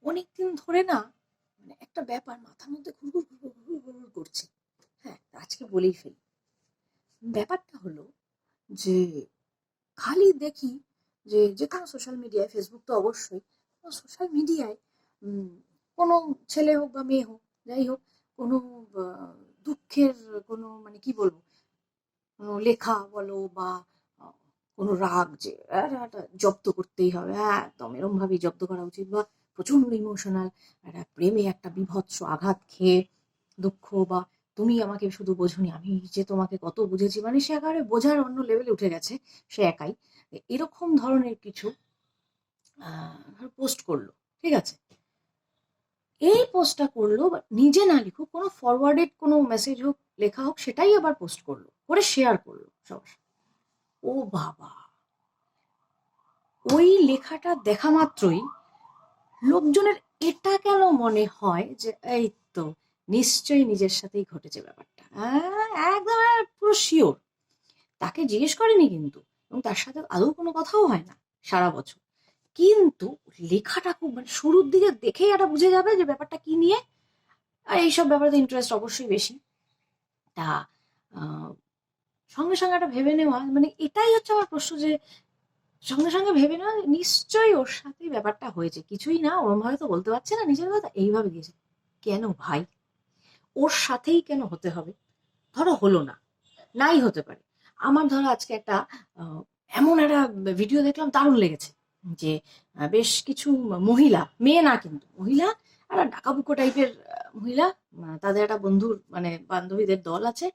অনেকদিন ধরে না মানে একটা ব্যাপার মাথার মধ্যে ঘুরঘুর ঘুরঘুর ঘুরঘুর ঘুরঘুর করছে। হ্যাঁ, আজকে বলেই ফেলি। ব্যাপারটা হলো যে খালি দেখি যে যেকোনো সোশ্যাল মিডিয়ায়, ফেসবুক তো অবশ্যই, সোশ্যাল মিডিয়ায় কোনো ছেলে হোক বা মেয়ে হোক, যাই হোক, কোনো দুঃখের কোনো মানে কি বলবো, কোনো লেখা বলো বা কোনো রাগ যে একটা জব্দ করতেই হবে, হ্যাঁ একদম এরম ভাবেই জব্দ করা উচিত, বা প্রচন্ড ইমোশনাল একটা প্রেমে একটা বীভৎস আঘাত খেয়ে দুঃখ, বা তুমি আমাকে শুধু বোঝোনি, আমি যে তোমাকে কত বুঝেছি, মানে সে একেবারে বোঝার অন্য লেভেলে উঠে গেছে সে একাই। এরকম ধরনের কিছু পোস্ট করলো, ঠিক আছে? এই পোস্টটা করলো, বা নিজে না লিখুক, কোনো ফরওয়ার্ডেড কোনো মেসেজ হোক, লেখা হোক, সেটাই আবার পোস্ট করলো, করে শেয়ার করলো সব। ও বাবা, ওই লেখাটা দেখা মাত্রই লোকজনের এটা কেন মনে হয় যে এই তো নিশ্চয়ই নিজের সাথেই ঘটেছে ব্যাপারটা, একদম পুরো শিওর। তাকে জিজ্ঞেস করেনি কিন্তু, এবং তার সাথে আদৌ কোনো কথাও হয় না সারা বছর, কিন্তু লেখাটা খুব মানে শুরুর দিকে দেখেই একটা বুঝে যাবে যে ব্যাপারটা কি নিয়ে। আর এইসব ব্যাপারে তো ইন্টারেস্ট অবশ্যই বেশি। তা সঙ্গে সঙ্গে একটা ভেবে নেওয়া, মানে এটাই হচ্ছে আমার প্রশ্ন, যে সঙ্গে সঙ্গে ভেবে নেওয়া নিশ্চয়ই ওর সাথেই ব্যাপারটা হয়েছে, কিছুই না, ওরম ভাবে তো বলতে পারছে না নিজের কথা, এইভাবে দিয়েছে। কেন ভাই, ওর সাথেই কেন হতে হবে? ধরো হলো না, নাই হতে পারে। আমার ধরো আজকে একটা এমন একটা ভিডিও দেখলাম, দারুণ লেগেছে, যে বেশ কিছু মহিলা, মেয়ে না কিন্তু মহিলা, একটা ডাকাবুকো টাইপের মহিলা, তাদের একটা বন্ধুর মানে বান্ধবীদের দল আছে,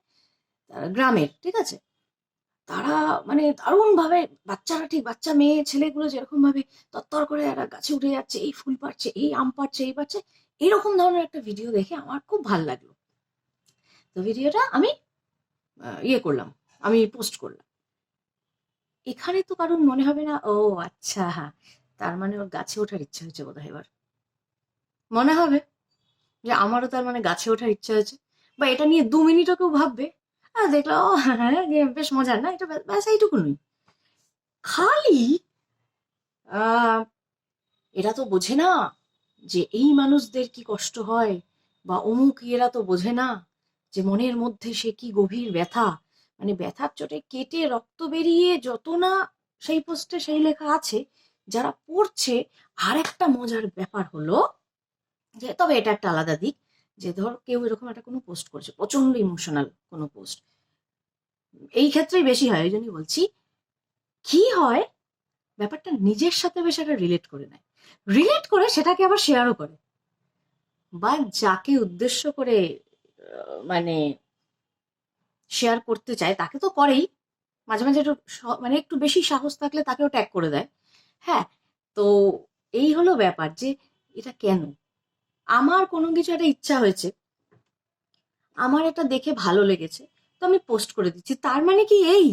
গ্রামের, ঠিক আছে? তারা মানে দারুণ ভাবে, বাচ্চারা ঠিক বাচ্চা মেয়ে ছেলেগুলো যেরকম ভাবে তত্তর করে একটা গাছে উঠে যাচ্ছে, এই ফুল পাচ্ছে, এই আম পাচ্ছে, এই পাচ্ছে, এরকম ধরনের একটা ভিডিও দেখে আমার খুব ভাল লাগলো। তো ভিডিওটা আমি ইয়ে করলাম, আমি পোস্ট করলাম। এখানে তো কারণ মনে হবে না, ও আচ্ছা হ্যাঁ, তার মানে ওর গাছে ওঠার ইচ্ছা হয়েছে বোধহয়, এবার মনে হবে যে আমারও তার মানে গাছে ওঠার ইচ্ছা হয়েছে, বা এটা নিয়ে 2 মিনিটও কেউ ভাববে, দেখলো ও হ্যাঁ হ্যাঁ, বেশ মজার না এটা, ব্যাস এইটুকুনই। খালি আহ এরা তো বোঝে না যে এই মানুষদের কি কষ্ট হয়, বা অমুক, এরা তো বোঝে না যে মনের মধ্যে সে কি গভীর ব্যথা, মানে ব্যথার চোটে কেটে রক্ত বেরিয়ে যত না সেই পোস্টে সেই লেখা আছে, যারা পড়ছে। আর একটা মজার ব্যাপার হলো যে, তবে এটা একটা আলাদা দিক, যে ধর কেউ এরকম একটা কোনো পোস্ট করছে, প্রচন্ড ইমোশনাল কোনো পোস্ট, এই ক্ষেত্রেই বেশি হয়, ওই জন্যই বলছি, কি হয় ব্যাপারটা নিজের সাথে বেশ একটা রিলেট করে নেয়, রিলেট করে সেটাকে আবার শেয়ারও করে, বা যাকে উদ্দেশ্য করে মানে শেয়ার করতে চায় তাকে তো করেই, মাঝে মাঝে একটু মানে একটু বেশি সাহস থাকলে তাকেও ট্যাগ করে দেয়। হ্যাঁ, তো এই হলো ব্যাপার, যে এটা কেন, আমার কোনো কিছু একটা ইচ্ছা হয়েছে, আমার এটা দেখে ভালো লেগেছে, তো আমি পোস্ট করে দিচ্ছি, তার মানে কি এই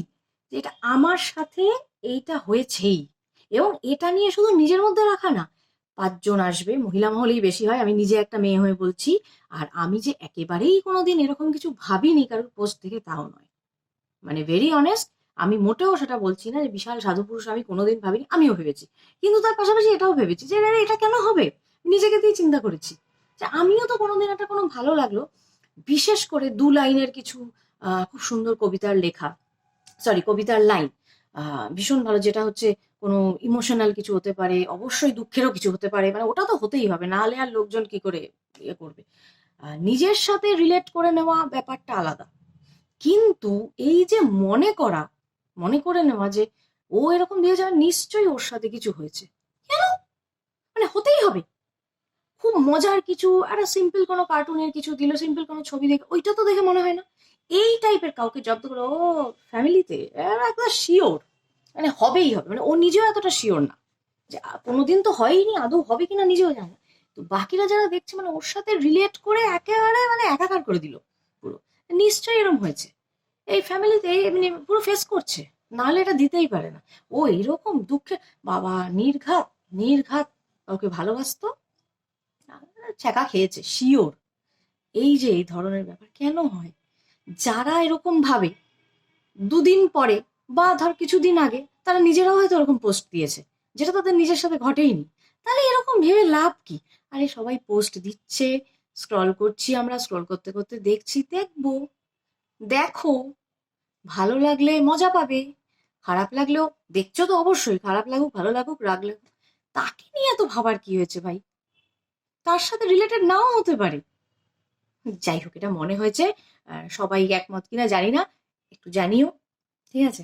যে এটা আমার সাথে এইটা হয়েছেই, এবং এটা নিয়ে শুধু নিজের মধ্যে রাখা না, 5 জন আসবে, মহিলা মহলেই বেশি হয়, আমি নিজে একটা মেয়ে হয়ে বলছি, আর আমি যে একেবারেই কোনোদিন এরকম কিছু ভাবিনি কারোর পোস্ট থেকে, তাও নয়, মানে ভেরি অনেস্ট, আমি মোটেও সেটা বলছি না যে বিশাল সাধু পুরুষ আমি কোনোদিন ভাবিনি, আমিও ভেবেছি, কিন্তু তার পাশাপাশি এটাও ভেবেছি যে আরে এটা কেন হবে, নিজেকে দিয়ে চিন্তা করেছি যে আমিও তো কোনোদিন একটা কোনো ভালো লাগলো, বিশেষ করে 2 লাইনের কিছু খুব সুন্দর কবিতার লেখা, সরি কবিতার লাইন, ভীষণ ভালো, যেটা হচ্ছে কোনো ইমোশনাল কিছু হতে পারে, অবশ্যই দুঃখেরও কিছু হতে পারে, মানে ওটা তো হতেই হবে, না হলে আর লোকজন কি করে ইয়ে করবে, নিজের সাথে রিলেট করে নেওয়া ব্যাপারটা আলাদা, কিন্তু এই যে মনে করা, মনে করে নেওয়া যে ও এরকম দিয়ে যাবে নিশ্চয়ই ওর সাথে কিছু হয়েছে, কেন, মানে হতেই হবে, খুব মজার কিছু একটা সিম্পল কোনো কার্টুনের কিছু দিল, সিম্পল কোনো ছবি দেখে ওইটা তো দেখে মনে হয় না এই টাইপের কাউকে জব্দ করে, ও ফ্যামিলিতে একটা শিওর, মানে হবেই হবে, মানে ও নিজেও এতটা শিওর না, যে কোনোদিন তো হয়নি, আদৌ হবে কিনা নিজেও জানে না, তো বাকিরা যারা দেখছে মানে ওর সাথে রিলেট করে একেবারে মানে একাকার করে দিল পুরো, নিশ্চয়ই এরম হয়েছে, এই ফ্যামিলিতে এমনি পুরো ফেস করছে, নাহলে এটা দিতেই পারে না, ও এইরকম দুঃখে, বাবা নির্ঘাত, নির্ঘাত ওকে ভালোবাসতো, ছ্যাঁকা খেয়েছে শিওর। এই যে এই ধরনের ব্যাপার কেন হয়, যারা এরকম ভাবে 2 দিন পরে বা ধর কিছুদিন আগে তারা নিজেরাও হয়তো এরকম পোস্ট দিয়েছে, যেটা তাদের নিজের সাথে ঘটেইনি, তাহলে এরকম ভেবে লাভ কি? আরে সবাই পোস্ট দিচ্ছে, স্ক্রল করছি, আমরা স্ক্রল করতে করতে দেখছি, দেখবো, দেখো, ভালো লাগলে মজা পাবে, খারাপ লাগলেও দেখছো তো অবশ্যই, খারাপ লাগুক ভালো লাগুক রাগ লাগুক, তাকে নিয়ে এত ভাবার কি হয়েছে ভাই? তার সাথে রিলেটেড নাও হতে পারে। যাই হোক, এটা মনে হয়েছে, সবাই একমত কিনা জানি না, একটু জানিও, ঠিক আছে?